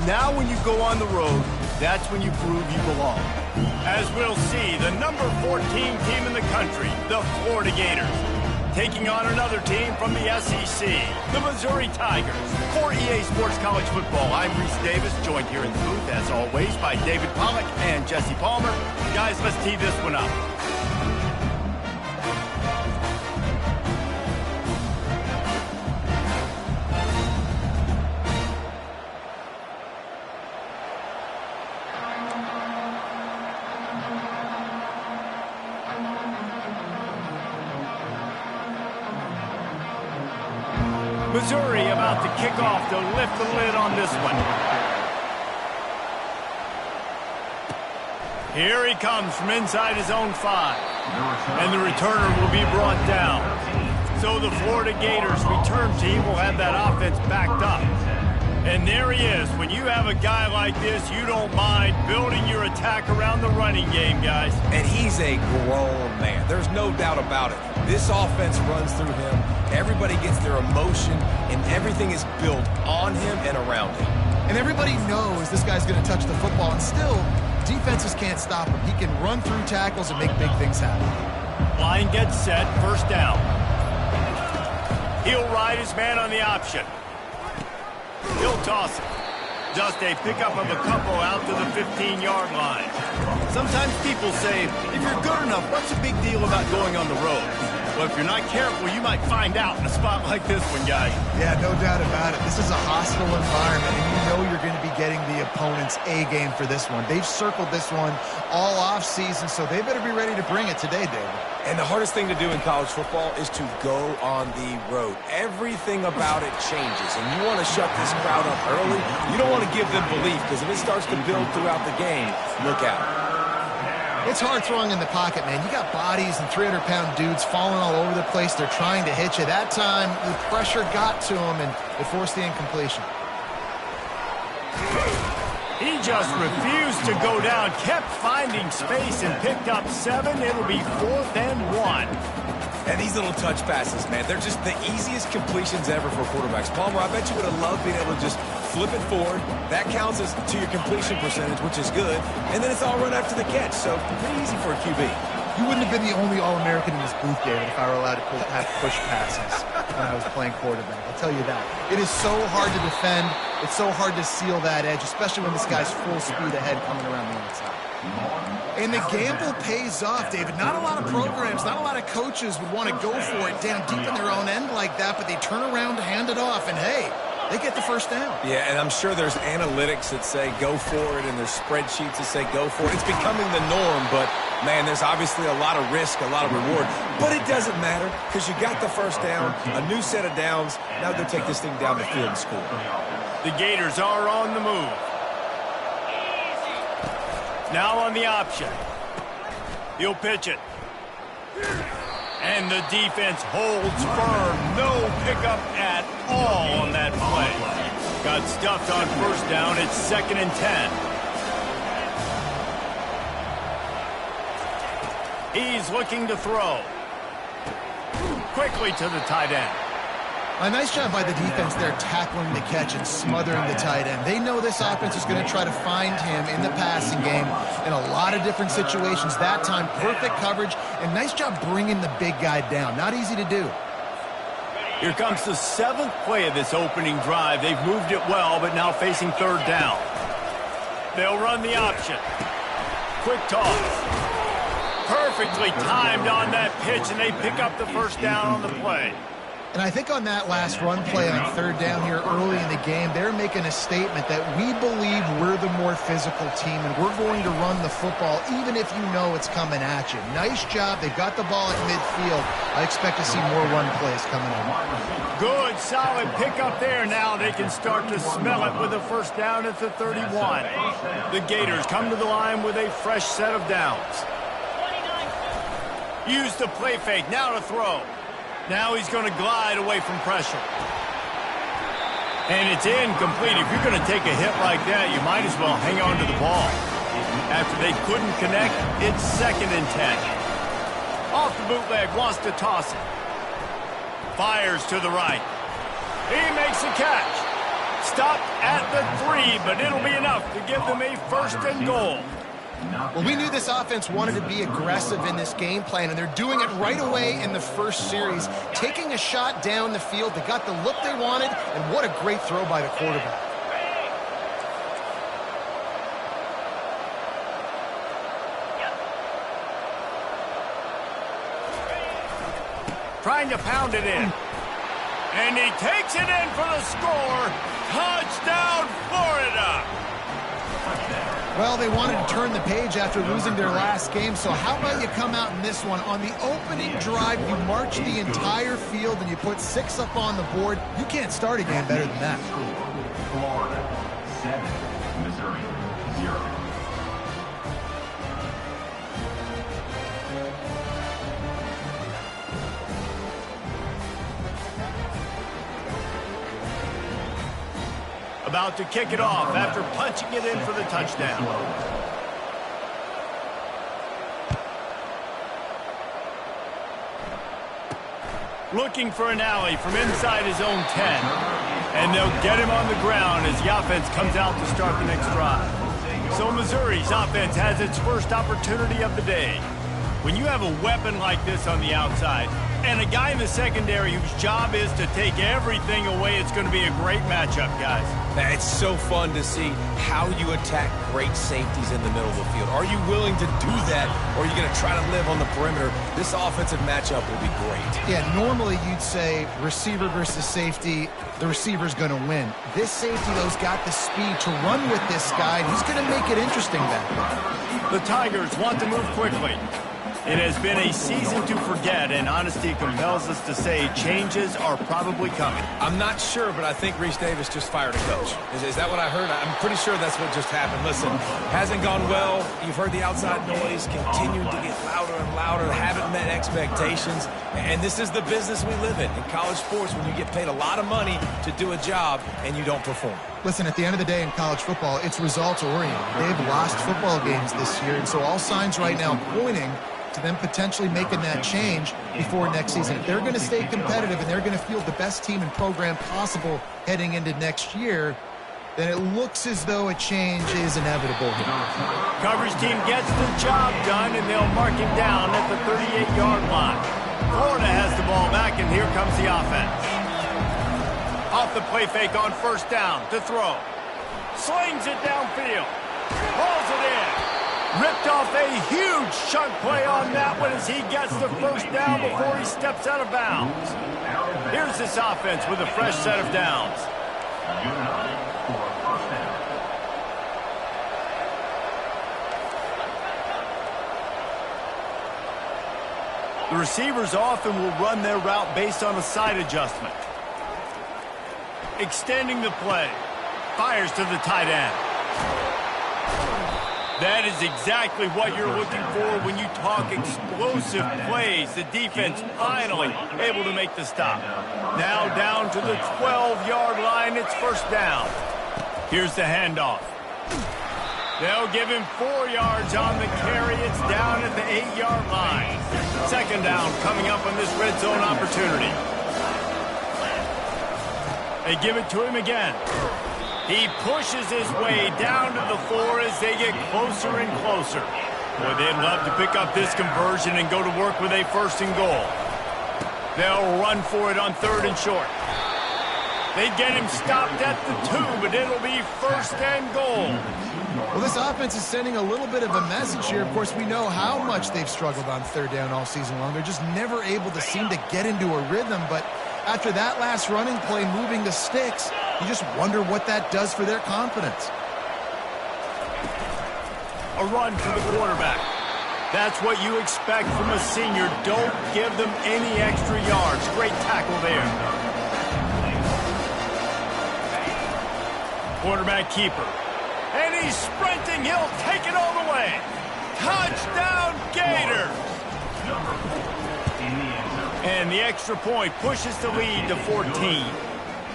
Now when you go on the road, that's when you prove you belong. As we'll see, the number 14 team in the country, the Florida Gators, taking on another team from the SEC, the Missouri Tigers. For EA Sports College Football, I'm Reese Davis, joined here in the booth, as always, by David Pollack and Jesse Palmer. Guys, let's tee this one up. Missouri about to kick off to lift the lid on this one. Here he comes from inside his own 5. And the returner will be brought down. So the Florida Gators return team will have that offense backed up. And there he is. When you have a guy like this, you don't mind building your attack around the running game, guys. And he's a grown man. There's no doubt about it. This offense runs through him. Everybody gets their emotion, and everything is built on him and around him. And everybody knows this guy's going to touch the football, and still, defenses can't stop him. He can run through tackles and make big things happen. Line gets set, first down. He'll ride his man on the option. He'll toss it. Just a pickup of a couple out to the 15-yard line. Sometimes people say, if you're good enough, what's the big deal about going on the road? Well, if you're not careful, you might find out in a spot like this one, guys. Yeah, no doubt about it. This is a hostile environment, and you know you're going to be getting the opponent's A game for this one. They've circled this one all offseason, so they better be ready to bring it today, David. And the hardest thing to do in college football is to go on the road. Everything about it changes, and you want to shut this crowd up early. You don't want to give them belief, because if it starts to build throughout the game, look out. It's hard throwing in the pocket, man. You got bodies and 300-pound dudes falling all over the place. They're trying to hit you. That time, the pressure got to him, and it forced the incompletion. He just refused to go down, kept finding space, and picked up 7. It'll be 4th and 1. And these little touch passes, man, they're just the easiest completions ever for quarterbacks. Palmer, I bet you would have loved being able to just flip it forward. That counts as to your completion percentage, which is good. And then it's all run after the catch, so pretty easy for a QB. You wouldn't have been the only All-American in this booth, David, if I were allowed to have push passes when I was playing quarterback. I'll tell you that. It is so hard to defend. It's so hard to seal that edge, especially when this guy's full speed ahead coming around the outside. And the gamble pays off, David. Not a lot of programs, not a lot of coaches would want to go for it down deep in their own end like that, but they turn around to hand it off, and hey, they get the first down. Yeah, and I'm sure there's analytics that say go for it, and there's spreadsheets that say go for it. It's becoming the norm, but, man, there's obviously a lot of risk, a lot of reward. But it doesn't matter because you got the first down, a new set of downs. Now go take this thing down the field and score. The Gators are on the move. Now on the option. He'll pitch it. And the defense holds firm. No pickup at all on that play. Got stuffed on first down. It's 2nd and 10. He's looking to throw. Quickly to the tight end. A nice job by the defense there tackling the catch and smothering the tight end. They know this offense is going to try to find him in the passing game in a lot of different situations. That time, perfect coverage, and nice job bringing the big guy down. Not easy to do. Here comes the 7th play of this opening drive. They've moved it well, but now facing 3rd down. They'll run the option. Quick toss. Perfectly timed on that pitch, and they pick up the first down on the play. And I think on that last run play on 3rd down here early in the game, they're making a statement that we believe we're the more physical team and we're going to run the football even if you know it's coming at you. Nice job. They've got the ball at midfield. I expect to see more run plays coming in. Good, solid pickup there. Now they can start to smell it with a first down at the 31. The Gators come to the line with a fresh set of downs. Use the play fake. Now to throw. Now he's going to glide away from pressure. And it's incomplete. If you're going to take a hit like that, you might as well hang on to the ball. After they couldn't connect, it's 2nd and 10. Off the bootleg, wants to toss it. Fires to the right. He makes the catch. Stopped at the 3, but it'll be enough to give them a 1st and goal. Well, we knew this offense wanted to be aggressive in this game plan, and they're doing it right away in the first series, taking a shot down the field. They got the look they wanted, and what a great throw by the quarterback. Trying to pound it in. And he takes it in for the score. Touchdown, Florida! Well, they wanted to turn the page after losing their last game, so how about you come out in this one? On the opening drive, you march the entire field and you put 6 up on the board. You can't start a game better than that. Florida 7, Missouri 0. About to kick it off after punching it in for the touchdown. Looking for an alley from inside his own 10. And they'll get him on the ground as the offense comes out to start the next drive. So Missouri's offense has its first opportunity of the day. When you have a weapon like this on the outside, and a guy in the secondary whose job is to take everything away, it's going to be a great matchup, guys. It's so fun to see how you attack great safeties in the middle of the field. Are you willing to do that, or are you going to try to live on the perimeter? This offensive matchup will be great. Yeah, normally you'd say receiver versus safety, the receiver's going to win. This safety, though, has got the speed to run with this guy, and he's going to make it interesting then. The Tigers want to move quickly. It has been a season to forget, and honesty compels us to say changes are probably coming. I'm not sure, but I think Reese Davis just fired a coach. Is that what I heard? I'm pretty sure that's what just happened. Listen, hasn't gone well. You've heard the outside noise continuing to get louder and louder. Haven't met expectations. And this is the business we live in college sports, when you get paid a lot of money to do a job and you don't perform. Listen, at the end of the day in college football, it's results-oriented. They've lost football games this year, and so all signs right now pointing to them potentially making that change before next season. If they're going to stay competitive and they're going to field the best team and program possible heading into next year, then it looks as though a change is inevitable here. Coverage team gets the job done, and they'll mark him down at the 38-yard line. Florida has the ball back, and here comes the offense. Off the play fake on 1st down to throw. Slings it downfield. Hauls it in. Ripped off a huge chunk play on that one as he gets the 1st down before he steps out of bounds. Here's this offense with a fresh set of downs. The receivers often will run their route based on a side adjustment. Extending the play. Fires to the tight end. That is exactly what you're looking for when you talk explosive plays. The defense finally able to make the stop. Now down to the 12-yard line. It's 1st down. Here's the handoff. They'll give him 4 yards on the carry. It's down at the 8-yard line. 2nd down coming up on this red zone opportunity. They give it to him again. He pushes his way down to the 4 as they get closer and closer. Boy, they'd love to pick up this conversion and go to work with a 1st and goal. They'll run for it on 3rd and short. They get him stopped at the 2, but it'll be 1st and goal. Well, this offense is sending a little bit of a message here. Of course, we know how much they've struggled on 3rd down all season long. They're just never able to seem to get into a rhythm, but after that last running play moving the sticks, you just wonder what that does for their confidence. A run for the quarterback. That's what you expect from a senior. Don't give them any extra yards. Great tackle there. Quarterback keeper. And he's sprinting. He'll take it all the way. Touchdown, Gators! And the extra point pushes the lead to 14.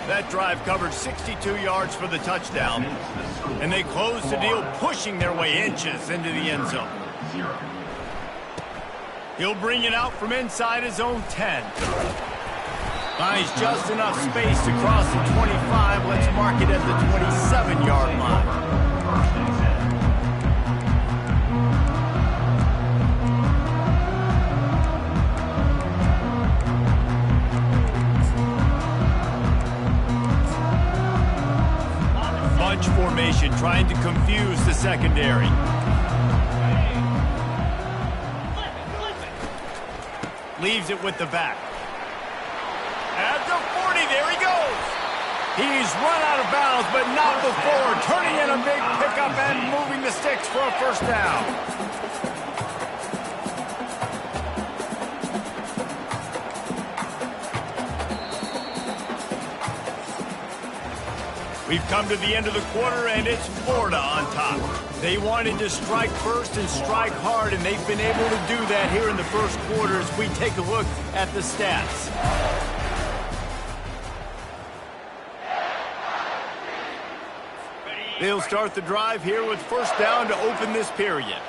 That drive covered 62 yards for the touchdown. And they closed the deal, pushing their way inches into the end zone. He'll bring it out from inside his own 10. Finds just enough space to cross the 25. Let's mark it at the 27-yard line. First and 10. Bunch formation trying to confuse the secondary. Leaves it with the back. At the 40, there he goes. He's run out of bounds, but not before turning in a big pickup and moving the sticks for a first down. We've come to the end of the quarter, and it's Florida on top. They wanted to strike first and strike hard, and they've been able to do that here in the first quarter as we take a look at the stats. They'll start the drive here with first down to open this period.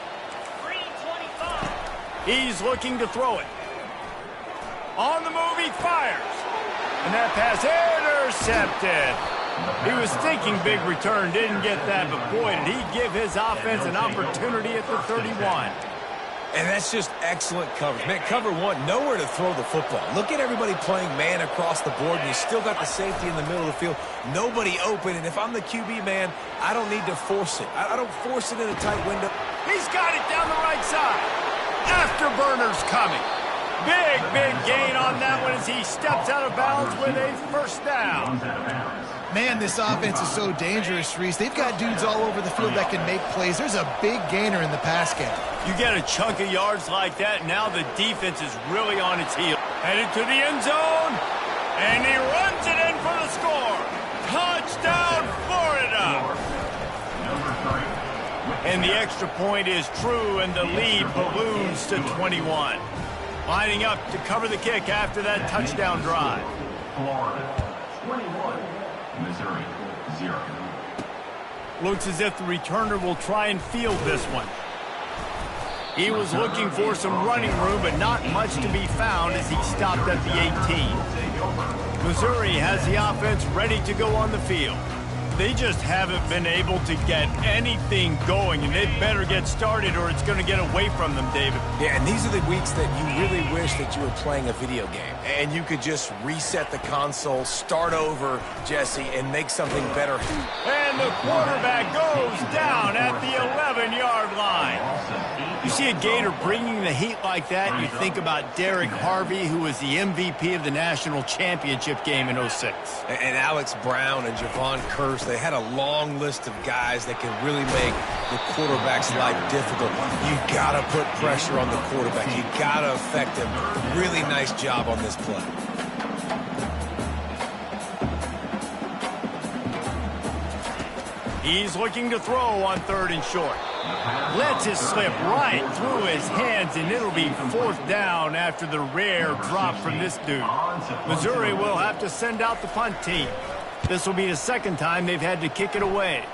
He's looking to throw it. On the move, he fires. And that pass intercepted. He was thinking big return, didn't get that, but boy, did he give his offense an opportunity at the 31. And that's just excellent coverage. Man, cover one, nowhere to throw the football. Look at everybody playing man across the board, and you still got the safety in the middle of the field. Nobody open, and if I'm the QB, man, I don't need to force it. I don't force it in a tight window. He's got it down the right side. Afterburners coming. Big gain on that one as he steps out of bounds with a first down. Man, this offense is so dangerous, Reese. They've got dudes all over the field that can make plays. There's a big gainer in the pass game. You get a chunk of yards like that, now the defense is really on its heel. Headed to the end zone, and he runs it in for the score. Touchdown, Florida! And the extra point is true, and the lead balloons to 21. Lining up to cover the kick after that touchdown drive. Florida 21, Missouri 0. Looks as if the returner will try and field this one. He was looking for some running room, but not much to be found as he stopped at the 18. Missouri has the offense ready to go on the field. They just haven't been able to get anything going, and they better get started or it's going to get away from them, David. Yeah, and these are the weeks that you really wish that you were playing a video game and you could just reset the console, start over, Jesse, and make something better. And the quarterback goes down at the 11-yard line. You see a Gator bringing the heat like that, you think about Derek Harvey, who was the MVP of the national championship game in 06. And Alex Brown and Javon Curse, they had a long list of guys that can really make the quarterback's life difficult. You got to put pressure on the quarterback. You got to affect him. Really nice job on this play. He's looking to throw on 3rd and short. Lets it slip right through his hands, and it'll be 4th down after the rare drop from this dude. Missouri will have to send out the punt team. This will be the second time they've had to kick it away.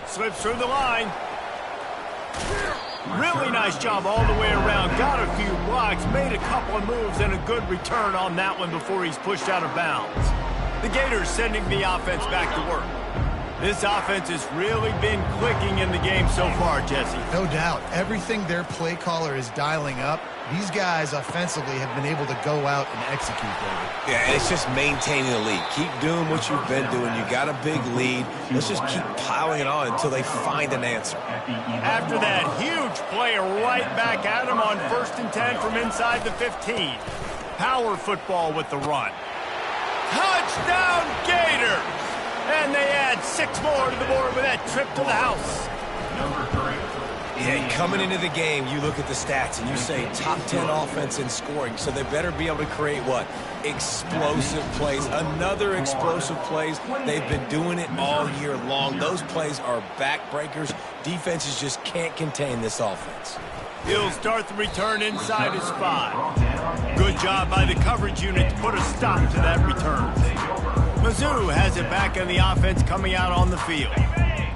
Slips through the line. Really nice job all the way around. Got a few blocks, made a couple of moves, and a good return on that one before he's pushed out of bounds. The Gators sending the offense back to work. This offense has really been clicking in the game so far, Jesse. No doubt. Everything their play caller is dialing up, these guys offensively have been able to go out and execute, David. Yeah, and it's just maintaining the lead. Keep doing what you've been doing. You got a big lead. Let's just keep piling it on until they find an answer. After that huge play, right back at him on 1st and 10 from inside the 15. Power football with the run. Touchdown, Gators! And they add 6 more to the board with that trip to the house. Number 3. Yeah, coming into the game, you look at the stats and you say top 10 offense in scoring, so they better be able to create what? Explosive plays. Another explosive plays. They've been doing it all year long. Those plays are backbreakers. Defenses just can't contain this offense. He'll start the return inside his 5. Good job by the coverage unit to put a stop to that return. Mizzou has it back on the offense coming out on the field.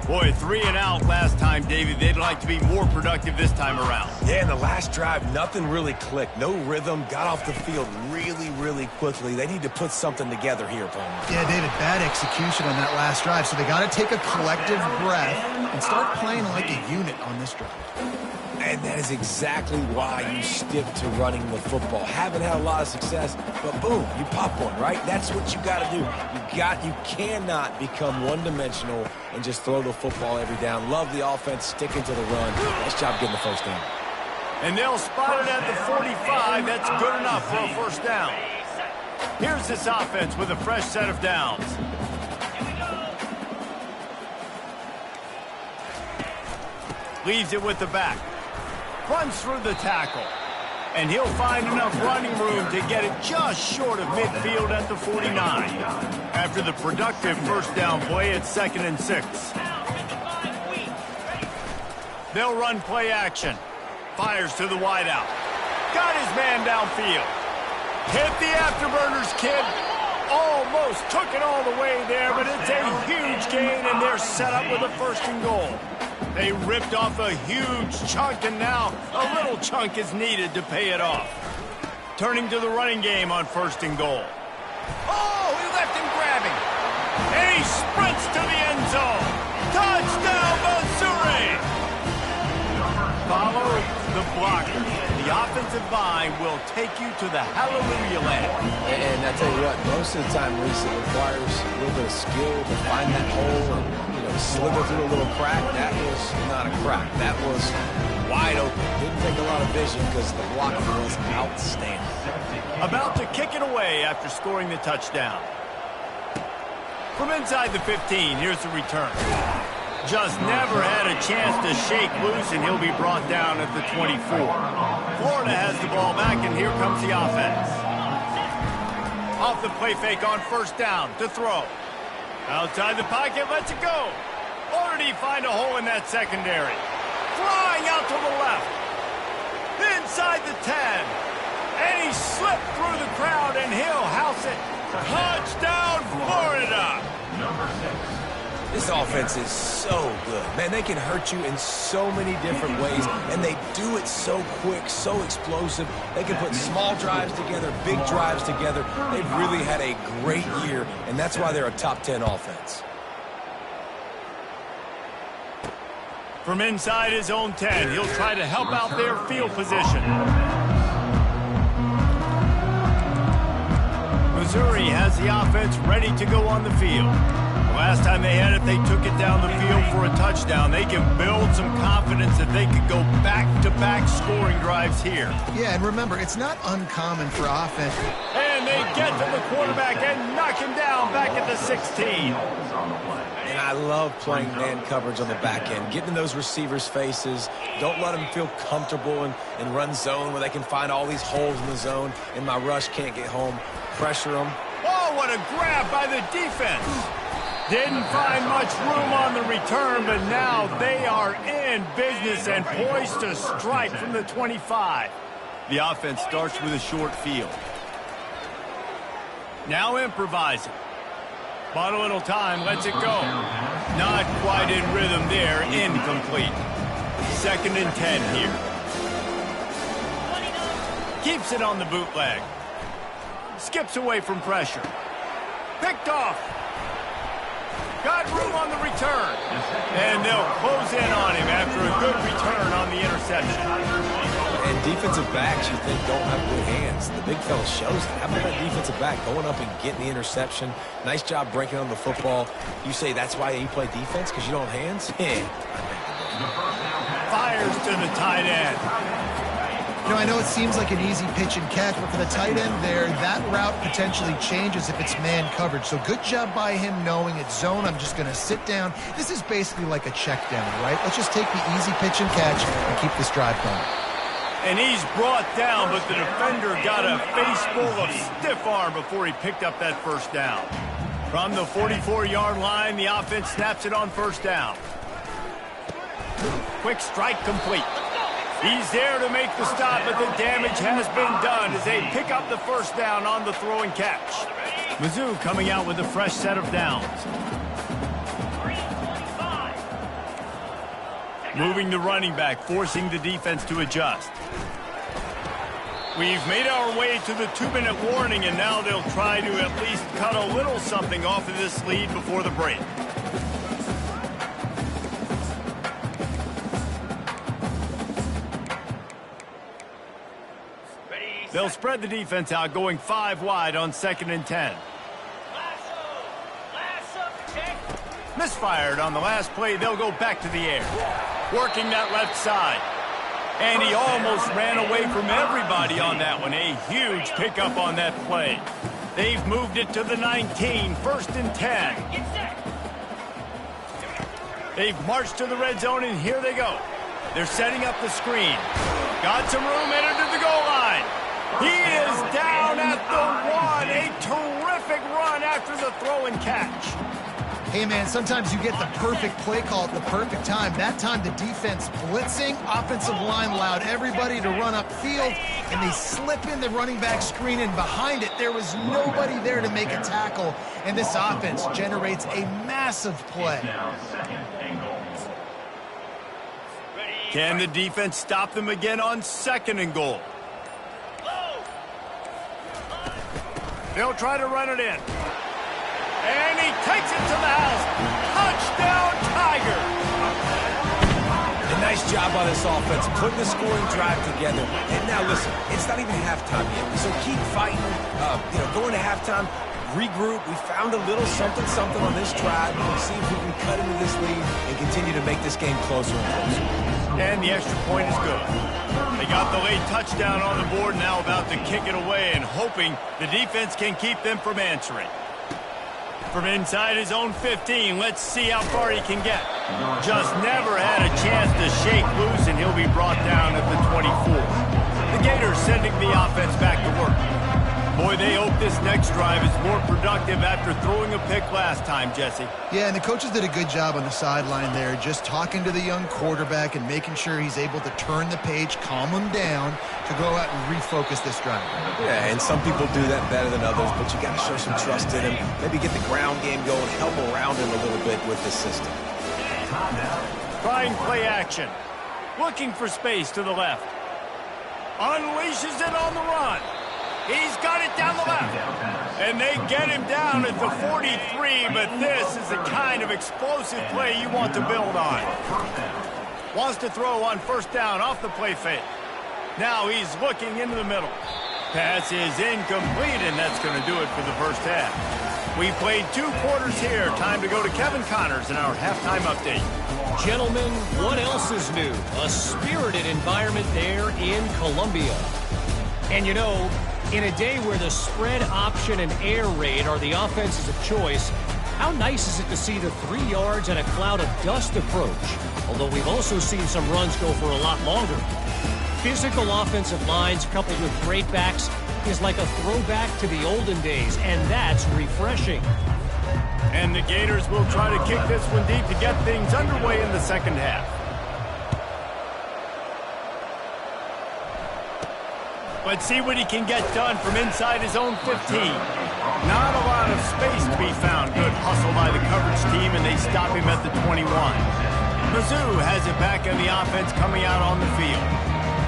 Boy, 3 and out last time, David. They'd like to be more productive this time around. Yeah, in the last drive, nothing really clicked. No rhythm, got off the field really quickly. They need to put something together here, Palmer. Yeah, David, bad execution on that last drive, so they got to take a collective breath and start playing like a unit on this drive. And that is exactly why you stick to running the football. Haven't had a lot of success, but boom, you pop one, right? That's what you got to do. You cannot become one-dimensional and just throw the football every down. Love the offense, sticking to the run. Nice job getting the first down. And they'll spot it at the 45. That's good enough for a first down. Here's this offense with a fresh set of downs. Leaves it with the back. Runs through the tackle. And he'll find enough running room to get it just short of midfield at the 49. After the productive first down play, it's 2nd and 6. They'll run play action. Fires to the wideout. Got his man downfield. Hit the afterburners, kid. Almost took it all the way there, but it's a huge gain, and they're set up with a 1st and goal. They ripped off a huge chunk, and now a little chunk is needed to pay it off. Turning to the running game on 1st and goal. Oh, he left him grabbing. And he sprints to the end zone. Touchdown, Missouri! Follow the blocker. The offensive line will take you to the hallelujah land. And I tell you what, most of the time, Reese, it requires a little bit of skill to find that hole and, slither through a little crack. That was not a crack. That was wide open. Didn't take a lot of vision because the blocking was outstanding. About to kick it away after scoring the touchdown. From inside the 15, here's the return. Just never had a chance to shake loose, and he'll be brought down at the 24. Florida has the ball back, and here comes the offense. Off the play fake on 1st down to throw. Outside the pocket, lets it go. Already find a hole in that secondary. Flying out to the left. Inside the 10. And he slipped through the crowd, and he'll house it. Touchdown, Florida! Number 6. This offense is so good. Man, they can hurt you in so many different ways, and they do it so quick, so explosive. They can put small drives together, big drives together. They've really had a great year, and that's why they're a top 10 offense. From inside his own 10, he'll try to help out their field position. Missouri has the offense ready to go on the field. Last time they had it, they took it down the field for a touchdown. They can build some confidence that they could go back-to-back scoring drives here. Yeah, and remember, it's not uncommon for offense. And they get to the quarterback and knock him down back at the 16. And I love playing man coverage on the back end, getting in those receivers' faces. Don't let them feel comfortable in run zone where they can find all these holes in the zone, and my rush can't get home. Pressure them. Oh, what a grab by the defense. Didn't find much room on the return, but now they are in business and poised to strike from the 25. The offense starts with a short field. Now improvising. Bought a little time, lets it go. Not quite in rhythm there, incomplete. 2nd and 10 here. Keeps it on the bootleg. Skips away from pressure. Picked off. Got room on the return. And they'll close in on him after a good return on the interception. And defensive backs, you think, don't have good hands. The big fella shows it. How about that defensive back going up and getting the interception? Nice job breaking on the football. You say that's why you play defense, because you don't have hands? Fires to the tight end. I know it seems like an easy pitch and catch, but for the tight end there, that route potentially changes if it's man coverage. So good job by him knowing it's zone. I'm just going to sit down. This is basically like a check down, right? Let's just take the easy pitch and catch and keep this drive going. And he's brought down, but the defender got a face full of stiff arm before he picked up that first down. From the 44-yard line, the offense snaps it on 1st down. Quick strike complete. He's there to make the stop, but the damage has been done as they pick up the first down on the throw and catch. Mizzou coming out with a fresh set of downs. Moving the running back, forcing the defense to adjust. We've made our way to the 2-minute warning, and now they'll try to at least cut a little something off of this lead before the break. They'll spread the defense out, going 5 wide on 2nd and 10. Misfired on the last play. They'll go back to the air. Working that left side. And he almost ran away from everybody on that one. A huge pickup on that play. They've moved it to the 19, 1st and 10. They've marched to the red zone, and here they go. They're setting up the screen. Got some room, entered to the goal line. He is down at the 1. A terrific run after the throw and catch. Hey, man, sometimes you get the perfect play call at the perfect time. That time, the defense blitzing, offensive line allowed everybody to run upfield, and they slip in the running back screen, and behind it, there was nobody there to make a tackle, and this offense generates a massive play. Can the defense stop them again on 2nd and goal? They'll try to run it in. And he takes it to the house. Touchdown, Tiger. A nice job by this offense, putting the scoring drive together. And now listen, it's not even halftime yet, so keep fighting. Going to halftime, regroup. We found a little something on this drive. We'll see if we can cut into this lead and continue to make this game closer and closer. And the extra point is good. They got the late touchdown on the board, now about to kick it away and hoping the defense can keep them from answering. From inside his own 15, let's see how far he can get. Just never had a chance to shake loose, and he'll be brought down at the 24. The Gators sending the offense back to work. Boy, they hope this next drive is more productive after throwing a pick last time, Jesse. Yeah, and the coaches did a good job on the sideline there, just talking to the young quarterback and making sure he's able to turn the page, calm him down, to go out and refocus this drive. Yeah, and some people do that better than others, but you got to show some trust in him. Maybe get the ground game going, help around him a little bit with the system. Trying play action. Looking for space to the left. Unleashes it on the run. He's got it down the left. And they get him down at the 43, but this is the kind of explosive play you want to build on. Wants to throw on 1st down off the play fake. Now he's looking into the middle. Pass is incomplete, and that's going to do it for the first half. We played 2 quarters here. Time to go to Kevin Connors in our halftime update. Gentlemen, what else is new? A spirited environment there in Columbia. And you know, in a day where the spread option and air raid are the offenses of choice, how nice is it to see the 3 yards and a cloud of dust approach? Although we've also seen some runs go for a lot longer. Physical offensive lines coupled with great backs is like a throwback to the olden days, and that's refreshing. And the Gators will try to kick this one deep to get things underway in the 2nd half. Let's see what he can get done from inside his own 15. Not a lot of space to be found. Good hustle by the coverage team, and they stop him at the 21. Mizzou has it back in the offense coming out on the field.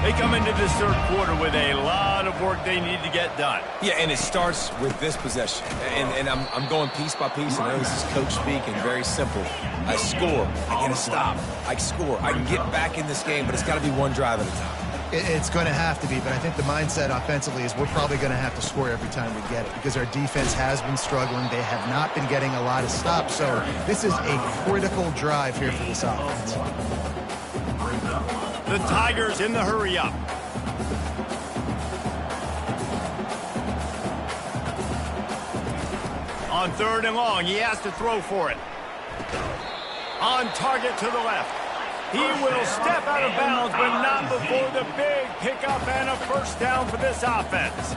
They come into this 3rd quarter with a lot of work they need to get done. Yeah, and it starts with this possession. And I'm going piece by piece. I know this is coach speak and very simple. I score. I get a stop. I score. I can get back in this game, but it's got to be one drive at a time. It's going to have to be, but I think the mindset offensively is we're probably going to have to score every time we get it because our defense has been struggling. They have not been getting a lot of stops, so this is a critical drive here for this offense. The Tigers in the hurry-up. On 3rd and long, he has to throw for it. On target to the left. He will step out of bounds, but not before the big pickup and a 1st down for this offense.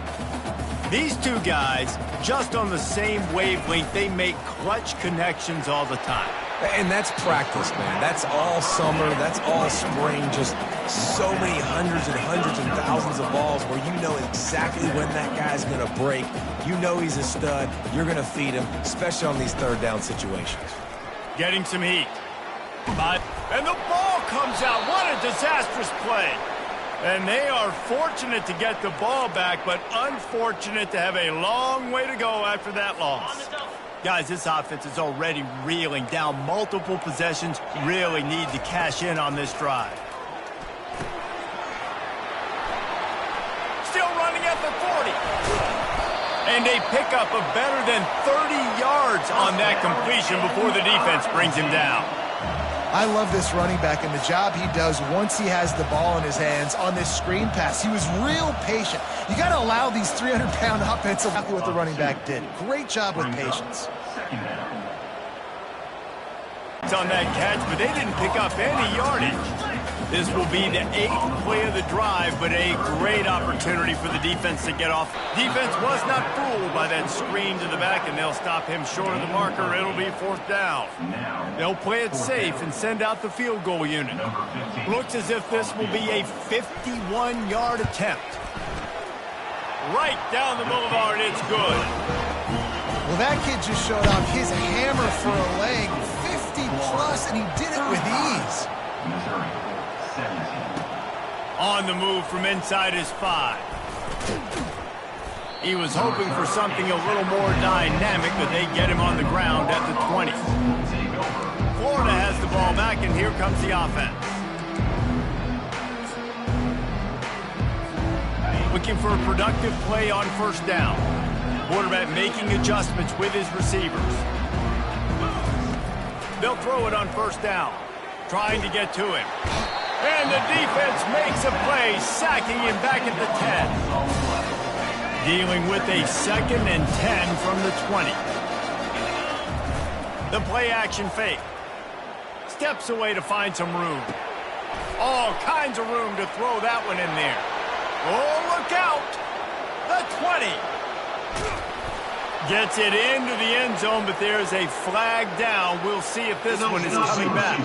These 2 guys, just on the same wavelength, they make clutch connections all the time. And that's practice, man. That's all summer. That's all spring. Just so many hundreds and thousands of balls where you know exactly when that guy's going to break. You know he's a stud. You're going to feed him, especially on these 3rd down situations. Getting some heat. And the ball comes out. What a disastrous play. And they are fortunate to get the ball back, but unfortunate to have a long way to go after that loss. Guys, this offense is already reeling down multiple possessions. Really need to cash in on this drive. Still running at the 40. And they pick up a better than 30 yards on that completion before the defense brings him down. I love this running back and the job he does once he has the ball in his hands on this screen pass. He was real patient. You got to allow these 300-pound offensive, exactly what the running back did. Great job with patience. It's on that catch, but they didn't pick up any yardage. This will be the 8th play of the drive, but a great opportunity for the defense to get off. Defense was not fooled by that screen to the back, and they'll stop him short of the marker. It'll be 4th down. They'll play it safe and send out the field goal unit. Looks as if this will be a 51-yard attempt. Right down the boulevard, it's good. Well, that kid just showed off his hammer for a leg, 50-plus, and he did it with ease. Missouri, 17. On the move from inside his 5. He was hoping for something a little more dynamic, but they get him on the ground at the 20. Florida has the ball back, and here comes the offense. Looking for a productive play on 1st down. Quarterback making adjustments with his receivers. They'll throw it on 1st down. Trying to get to him. And the defense makes a play, sacking him back at the 10. Dealing with a 2nd and 10 from the 20. The play action fake. Steps away to find some room. All kinds of room to throw that one in there. Oh, look out! The 20. Gets it into the end zone, but there's a flag down. We'll see if this one is coming back.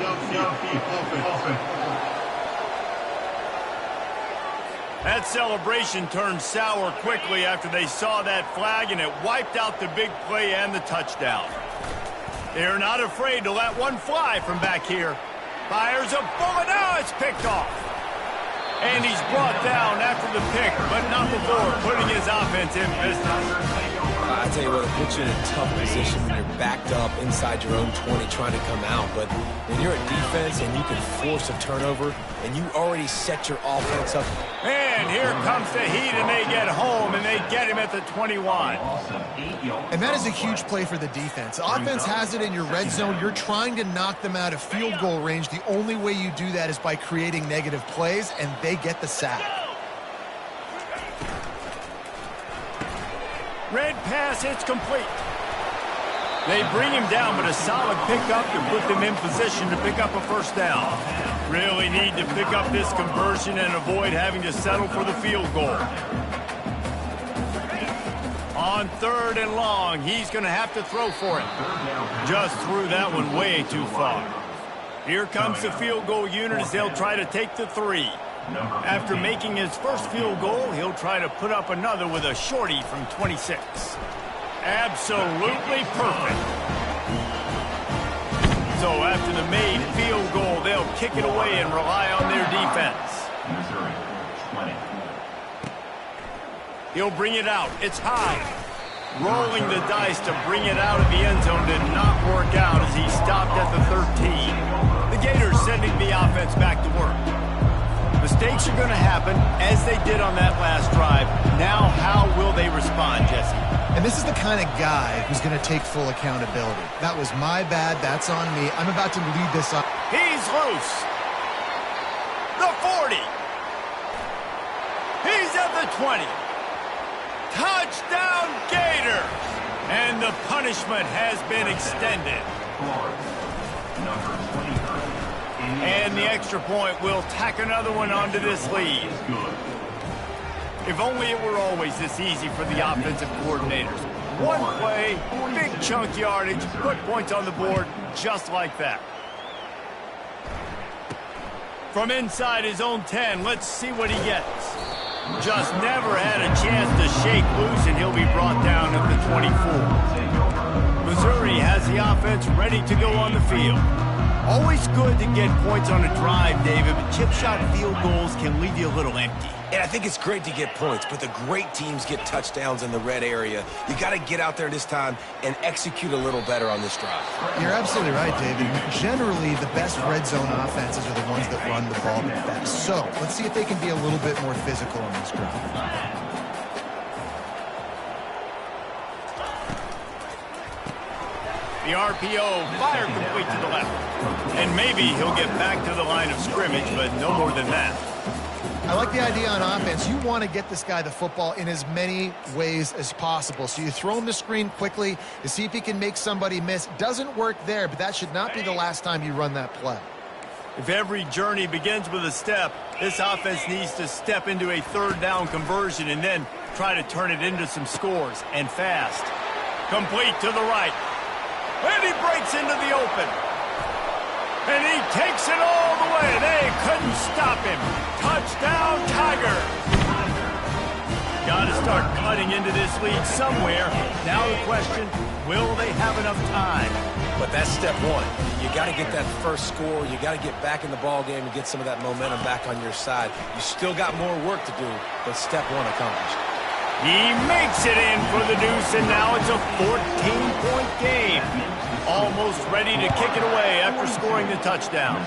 That celebration turned sour quickly after they saw that flag, and it wiped out the big play and the touchdown. They're not afraid to let one fly from back here. Fires a bullet. Now it's picked off. And he's brought down after the pick, but not before putting his offense in business. I tell you what, it puts you in a tough position when you're backed up inside your own 20 trying to come out. But when you're a defense and you can force a turnover and you already set your offense up. And here comes the heat, and they get home, and they get him at the 21. And that is a huge play for the defense. The offense has it in your red zone. You're trying to knock them out of field goal range. The only way you do that is by creating negative plays, and they get the sack. Red pass, it's complete. They bring him down, but a solid pickup to put them in position to pick up a 1st down. Really need to pick up this conversion and avoid having to settle for the field goal. On 3rd and long, he's going to have to throw for it. Just threw that one way too far. Here comes the field goal unit as they'll try to take the 3. After making his first field goal, he'll try to put up another with a shorty from 26. Absolutely perfect. So after the made field goal, they'll kick it away and rely on their defense. Missouri, 20. He'll bring it out. It's high. Rolling the dice to bring it out of the end zone did not work out as he stopped at the 13. The Gators sending the offense back to work. Mistakes are going to happen, as they did on that last drive. Now, how will they respond, Jesse? And this is the kind of guy who's going to take full accountability. That was my bad. That's on me. I'm about to lead this up. He's loose. The 40. He's at the 20. Touchdown, Gator. And the punishment has been extended. Number 23. And the extra point will tack another one onto this lead. If only it were always this easy for the offensive coordinators. One play, big chunk yardage, put points on the board just like that. From inside his own 10, let's see what he gets. Just never had a chance to shake loose, and he'll be brought down at the 24. Missouri has the offense ready to go on the field. Always good to get points on a drive, David, but chip shot field goals can leave you a little empty. And I think it's great to get points, but the great teams get touchdowns in the red area. You got to get out there this time and execute a little better on this drive. You're absolutely right, David. Generally, the best red zone offenses are the ones that run the ball the best. So let's see if they can be a little bit more physical on this drive. The RPO, fire complete to the left. And maybe he'll get back to the line of scrimmage, but no more than that. I like the idea on offense. You want to get this guy the football in as many ways as possible. So you throw him the screen quickly to see if he can make somebody miss. Doesn't work there, but that should not be the last time you run that play. If every journey begins with a step, this offense needs to step into a third down conversion and then try to turn it into some scores, and fast. Complete to the right. And he breaks into the open. And he takes it all the way. They couldn't stop him. Touchdown, Tiger. Got to start cutting into this lead somewhere. Now the question, will they have enough time? But that's step one. You got to get that first score. You got to get back in the ball game and get some of that momentum back on your side. You still got more work to do, but step one accomplished. He makes it in for the deuce, and now it's a 14-point game. Almost ready to kick it away after scoring the touchdown.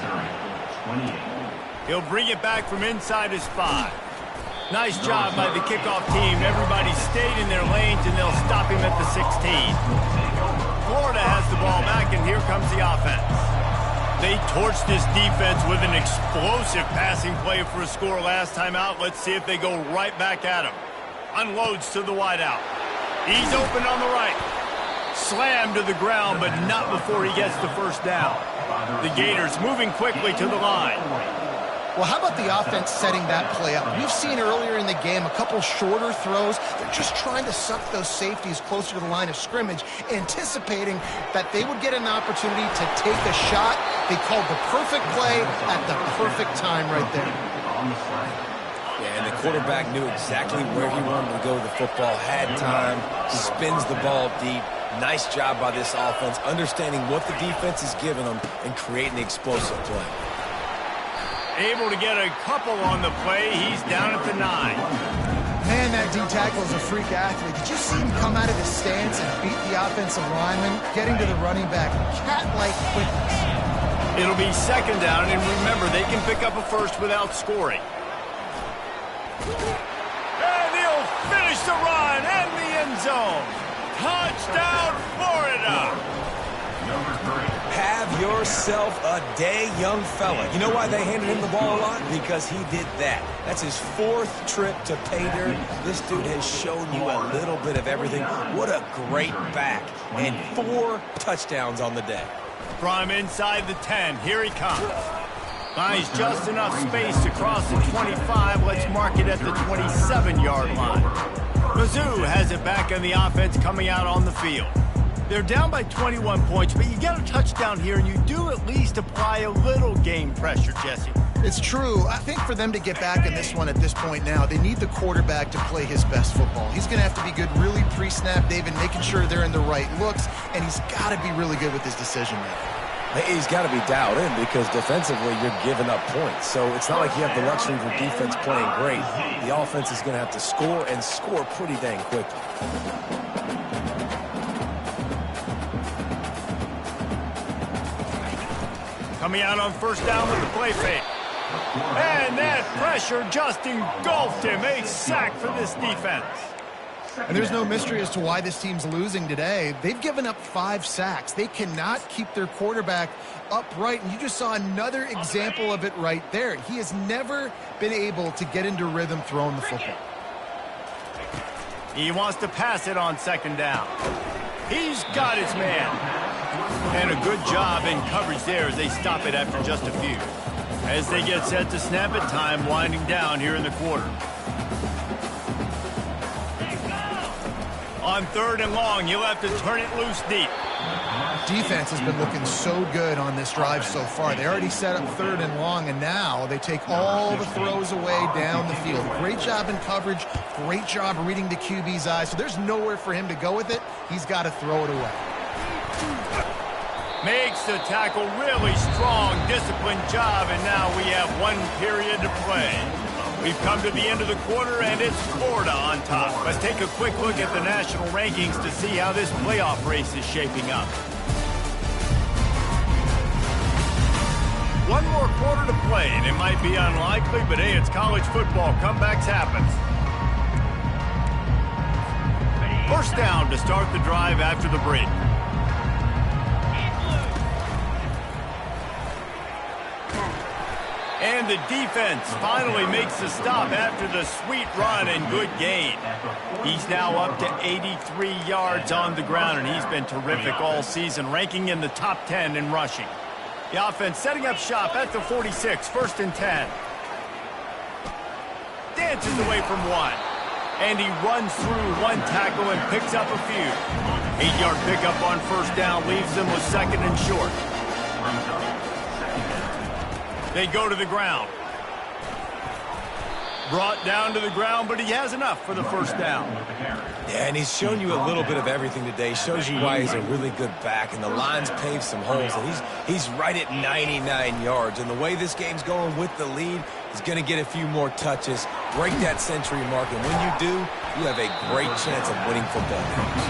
He'll bring it back from inside his 5. Nice job by the kickoff team. Everybody stayed in their lanes, and they'll stop him at the 16. Florida has the ball back, and here comes the offense. They torched this defense with an explosive passing play for a score last time out. Let's see if they go right back at him. Unloads to the wideout. He's open on the right. Slammed to the ground, but not before he gets the first down. The Gators moving quickly to the line. Well, how about the offense setting that play up? We've seen earlier in the game a couple shorter throws. They're just trying to suck those safeties closer to the line of scrimmage, anticipating that they would get an opportunity to take a shot. They called the perfect play at the perfect time right there. Yeah, and the quarterback knew exactly where he wanted to go with the football, had time, spins the ball deep. Nice job by this offense, understanding what the defense is giving them and creating the explosive play. Able to get a couple on the play. He's down at the 9. Man, that D-tackle is a freak athlete. Did you see him come out of his stance and beat the offensive lineman, getting to the running back? Cat-like quickness. It'll be second down, and remember, they can pick up a first without scoring. And he'll finish the run and the end zone. Touchdown, Florida! Have yourself a day, young fella. You know why they handed him the ball a lot? Because he did that. That's his 4th trip to pay dirt. This dude has shown you a little bit of everything. What a great back. And 4 touchdowns on the day. From inside the 10, here he comes. Finds just enough space to cross the 25. Let's mark it at the 27-yard line. Mizzou has it back on the offense coming out on the field. They're down by 21 points, but you get a touchdown here, and you do at least apply a little game pressure, Jesse. It's true. I think for them to get back in this one at this point now, they need the quarterback to play his best football. He's going to have to be good really pre-snap, David, making sure they're in the right looks, and he's got to be really good with his decision-making. He's got to be dialed in because defensively you're giving up points. So it's not like you have the luxury of your defense playing great. The offense is going to have to score and score pretty dang quickly. Coming out on first down with the play fake. And that pressure just engulfed him. A sack for this defense. And there's no mystery as to why this team's losing today. They've given up 5 sacks. They cannot keep their quarterback upright, and you just saw another example of it right there. He has never been able to get into rhythm throwing the football. He wants to pass it on second down. He's got his man. And a good job in coverage there as they stop it after just a few. As they get set to snap it, time winding down here in the quarter. On third and long, you'll have to turn it loose deep. Defense has been looking so good on this drive so far. They already set up third and long, and now they take all the throws away down the field. Great job in coverage. Great job reading the QB's eyes. So there's nowhere for him to go with it. He's got to throw it away. Makes the tackle, really strong, disciplined job, and now we have 1 period to play. We've come to the end of the quarter, and it's Florida on top. Let's take a quick look at the national rankings to see how this playoff race is shaping up. 1 more quarter to play, and it might be unlikely, but hey, it's college football. Comebacks happen. First down to start the drive after the break. And the defense finally makes the stop after the sweet run and good gain. He's now up to 83 yards on the ground, and he's been terrific all season, ranking in the top 10 in rushing. The offense setting up shop at the 46, 1st and 10. Dances away from 1. And he runs through 1 tackle and picks up a few. 8-yard pickup on first down leaves them with 2nd and short. They go to the ground. Brought down to the ground, but he has enough for the first down. Yeah, and he's shown you a little bit of everything today. Shows you why he's a really good back, and the line's paved some holes, and he's right at 99 yards. And the way this game's going with the lead, he's going to get a few more touches, break that century mark, and when you do, you have a great chance of winning football games.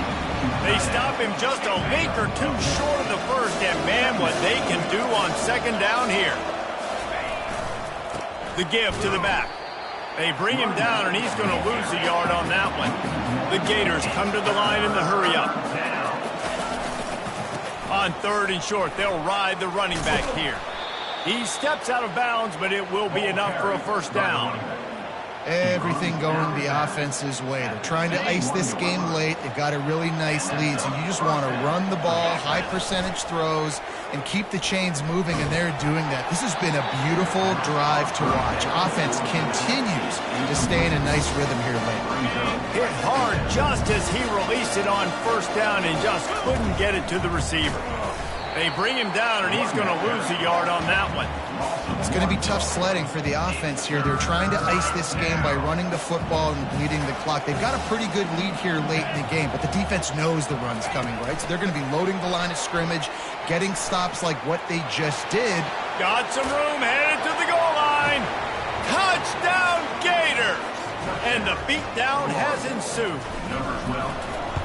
They stop him just a link or 2 short of the first, and man, what they can do on 2nd down here. The give to the back. They bring him down, and he's going to lose a yard on that one. The Gators come to the line in the hurry-up. On 3rd and short, they'll ride the running back here. He steps out of bounds, but it will be enough for a first down. Everything going the offense's way. They're trying to ice this game late. They've got a really nice lead, so you just want to run the ball, high percentage throws, and keep the chains moving, and they're doing that. This has been a beautiful drive to watch. Offense continues to stay in a nice rhythm here late. Hit hard just as he released it on first down and just couldn't get it to the receiver. They bring him down, and he's going to lose a yard on that one. It's going to be tough sledding for the offense here. They're trying to ice this game by running the football and bleeding the clock. They've got a pretty good lead here late in the game, but the defense knows the run's coming, right? So they're going to be loading the line of scrimmage, getting stops like what they just did. Got some room, headed to the goal line. Touchdown, Gators! And the beatdown has ensued.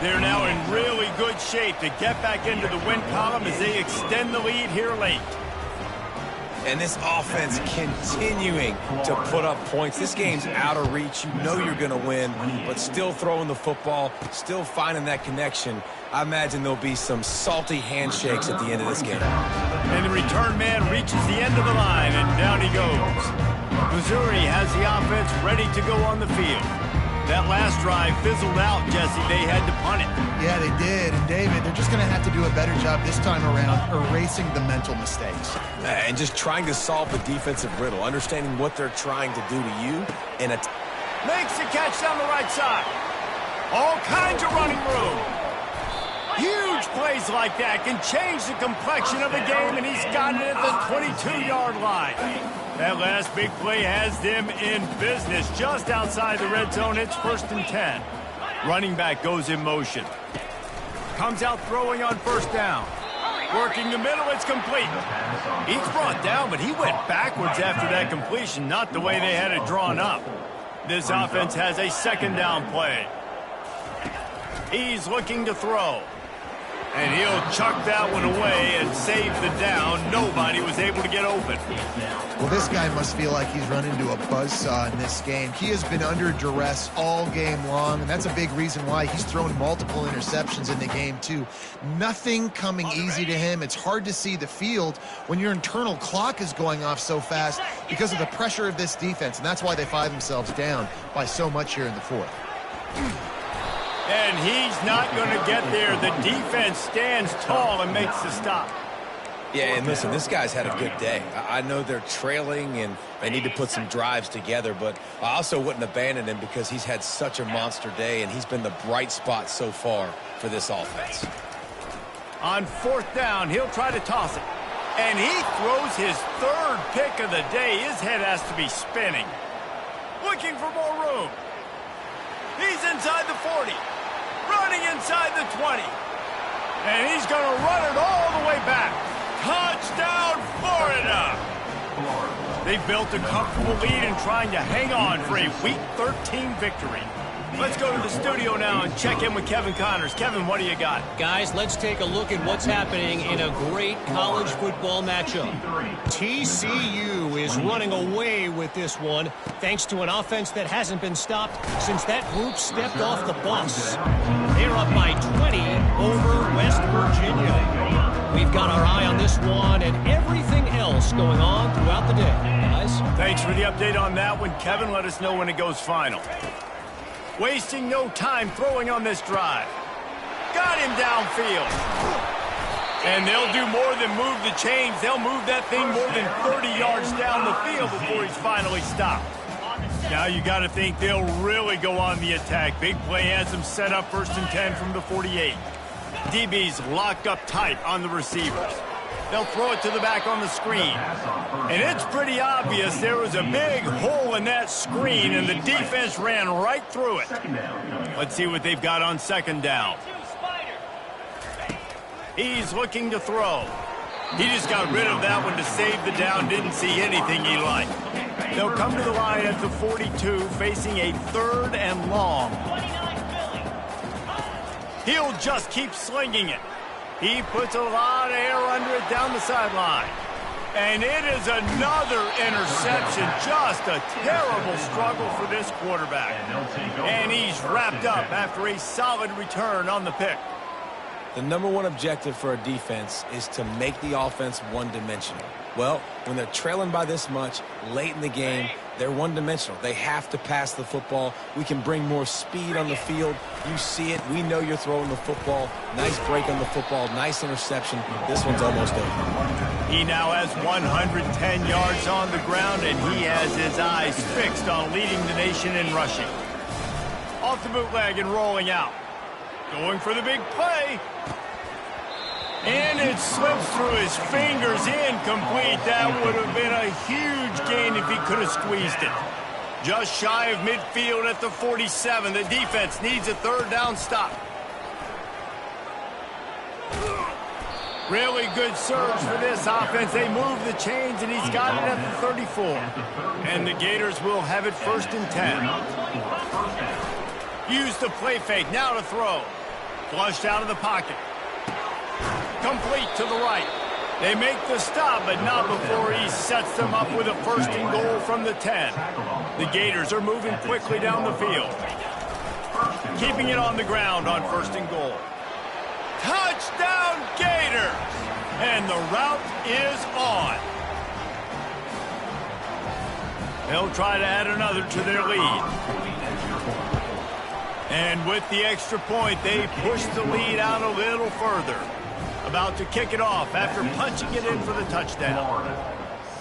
They're now in really good shape to get back into the win column as they extend the lead here late. And this offense continuing to put up points. This game's out of reach. You know you're going to win, but still throwing the football, still finding that connection. I imagine there'll be some salty handshakes at the end of this game. And the return man reaches the end of the line, and down he goes. Missouri has the offense ready to go on the field. That last drive fizzled out, Jesse. They had to punt it. Yeah, they did. And, David, they're just going to have to do a better job this time around erasing the mental mistakes. And just trying to solve the defensive riddle, understanding what they're trying to do to you. And makes the catch down the right side. All kinds of running room. Huge plays like that can change the complexion of a game, and he's got it at the 22-yard line. That last big play has them in business just outside the red zone. It's 1st and 10. Running back goes in motion. Comes out throwing on first down. Working the middle, it's complete. He's brought down, but he went backwards after that completion, not the way they had it drawn up. This offense has a 2nd down play. He's looking to throw. And he'll chuck that one away and save the down. Nobody was able to get open. Well, this guy must feel like he's run into a buzzsaw in this game. He has been under duress all game long, and that's a big reason why he's thrown multiple interceptions in the game, too. Nothing coming easy to him. It's hard to see the field when your internal clock is going off so fast because of the pressure of this defense, and that's why they find themselves down by so much here in the 4th. And he's not going to get there. The defense stands tall and makes the stop. Yeah, and listen, this guy's had a good day. I know they're trailing and they need to put some drives together, but I also wouldn't abandon him because he's had such a monster day, and he's been the bright spot so far for this offense. On 4th down, he'll try to toss it. And he throws his 3rd pick of the day. His head has to be spinning. Looking for more room. He's inside the 40. Running inside the 20. And he's going to run it all the way back. Touchdown, Florida! They built a comfortable lead and trying to hang on for a Week 13 victory. Let's go to the studio now and check in with Kevin Connors. Kevin, what do you got? Guys, let's take a look at what's happening in a great college football matchup. TCU is running away with this one, thanks to an offense that hasn't been stopped since that group stepped off the bus. They're up by 20 over West Virginia. We've got our eye on this one and everything else going on throughout the day. Guys? Thanks for the update on that one, Kevin. Let us know when it goes final. Wasting no time throwing on this drive. Got him downfield. And they'll do more than move the chains. They'll move that thing more than 30 yards down the field before he's finally stopped. Now you got to think they'll really go on the attack. Big play has them set up 1st and 10 from the 48. DB's locked up tight on the receivers. They'll throw it to the back on the screen. And it's pretty obvious there was a big hole in that screen, and the defense ran right through it. Let's see what they've got on 2nd down. He's looking to throw. He just got rid of that one to save the down, didn't see anything he liked. They'll come to the line at the 42, facing a 3rd and long. He'll just keep slinging it. He puts a lot of air under it down the sideline. And it is another interception. Just a terrible struggle for this quarterback. And he's wrapped up after a solid return on the pick. The number one objective for a defense is to make the offense one-dimensional. Well, when they're trailing by this much late in the game, they're one-dimensional. They have to pass the football. We can bring more speed on the field. You see it. We know you're throwing the football. Nice break on the football. Nice interception. This one's almost over. He now has 110 yards on the ground, and he has his eyes fixed on leading the nation in rushing. Off the bootleg and rolling out. Going for the big play. And it slips through his fingers, incomplete. That would have been a huge gain if he could have squeezed it. Just shy of midfield at the 47. The defense needs a 3rd down stop. Really good surge for this offense. They move the chains, and he's got it at the 34. And the Gators will have it 1st and 10. Use the play fake. Now to throw. Flushed out of the pocket. Complete to the right. They make the stop, but not before he sets them up with a 1st and goal from the 10. The Gators are moving quickly down the field. Keeping it on the ground on 1st and goal. Touchdown, Gators! And the route is on. They'll try to add another to their lead. And with the extra point, they push the lead out a little further. About to kick it off after punching it in for the touchdown. Florida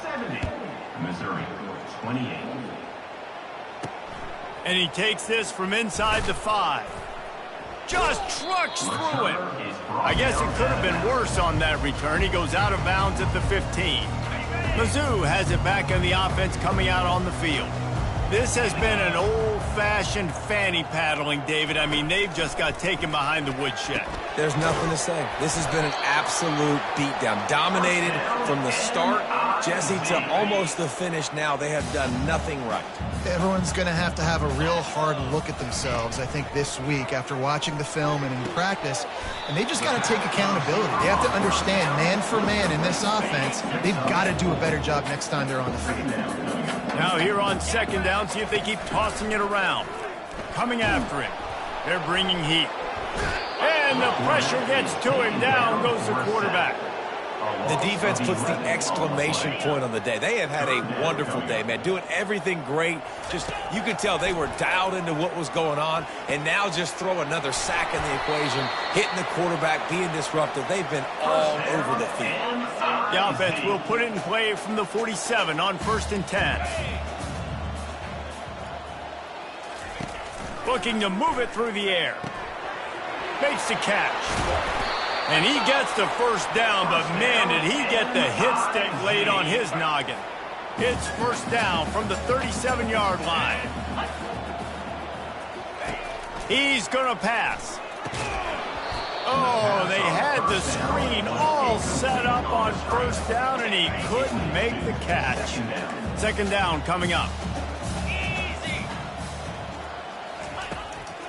70, Missouri 28. And he takes this from inside the 5. Just trucks through it. I guess it could have been worse on that return. He goes out of bounds at the 15. Mizzou has it back in the offense coming out on the field. This has been an old-fashioned fanny paddling, David. I mean, they've just got taken behind the woodshed. There's nothing to say. This has been an absolute beatdown. Dominated from the start, Jesse, to almost the finish now. They have done nothing right. Everyone's going to have a real hard look at themselves, I think, this week after watching the film and in practice. And they just got to take accountability. They have to understand, man for man in this offense, they've got to do a better job next time they're on the field. Now here on 2nd down, see if they keep tossing it around. Coming after him. They're bringing heat. And the pressure gets to him. Down goes the quarterback. The defense puts the exclamation point on the day. They have had a wonderful day, man. Doing everything great. Just, you could tell they were dialed into what was going on. And now just throw another sack in the equation. Hitting the quarterback, being disruptive. They've been all over the field. The offense will put it in play from the 47 on 1st and 10. Looking to move it through the air. Makes the catch. And he gets the 1st down, but man, did he get the hit stick laid on his noggin. It's 1st down from the 37-yard line. He's going to pass. Oh, they had the screen all set up on first down, and he couldn't make the catch. Second down coming up.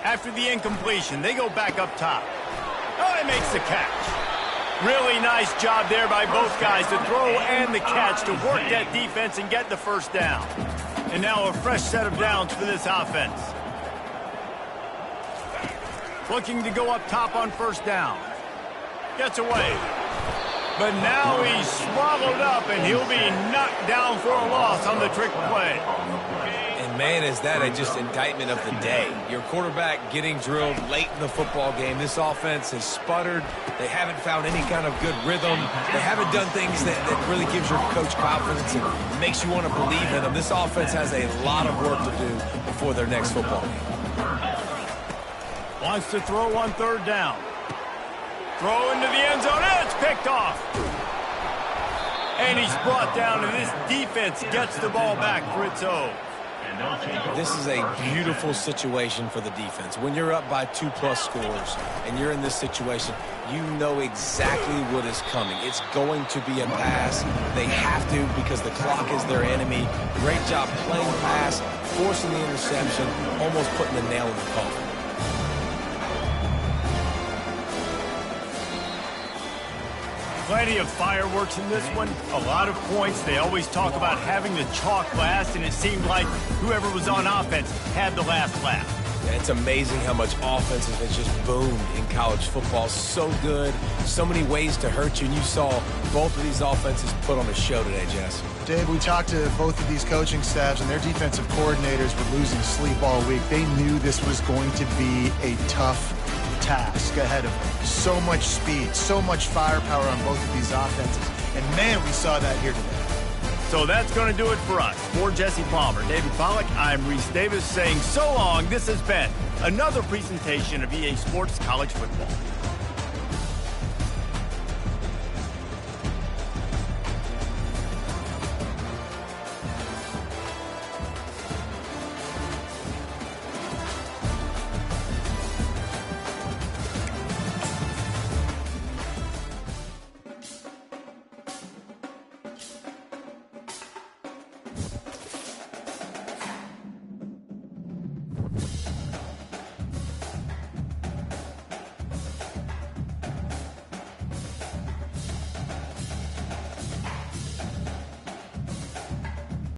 After the incompletion, they go back up top. Oh, he makes the catch. Really nice job there by both guys, the throw and the catch, to work that defense and get the first down. And now a fresh set of downs for this offense. Looking to go up top on first down. Gets away. But now he's swallowed up, and he'll be knocked down for a loss on the trick play. And, man, is that a just indictment of the day. Your quarterback getting drilled late in the football game. This offense has sputtered. They haven't found any kind of good rhythm. They haven't done things that really gives your coach confidence and makes you want to believe in them. This offense has a lot of work to do before their next football game. Wants to throw on third down. Throw into the end zone, and it's picked off. And he's brought down, and this defense gets the ball back for its own. This is a beautiful situation for the defense. When you're up by 2+ scores and you're in this situation, you know exactly what is coming. It's going to be a pass. They have to because the clock is their enemy. Great job playing pass, forcing the interception, almost putting the nail in the coffin. Plenty of fireworks in this one. A lot of points. They always talk about having the chalk last, and it seemed like whoever was on offense had the last laugh. Yeah, it's amazing how much offense has just boomed in college football. So good. So many ways to hurt you. And you saw both of these offenses put on a show today, Jess. Dave, we talked to both of these coaching staffs, and their defensive coordinators were losing sleep all week. They knew this was going to be a tough task ahead of them. So much speed, so much firepower on both of these offenses. And, man, we saw that here today. So that's going to do it for us. For Jesse Palmer, David Pollack, I'm Reese Davis saying so long. This has been another presentation of EA Sports College Football.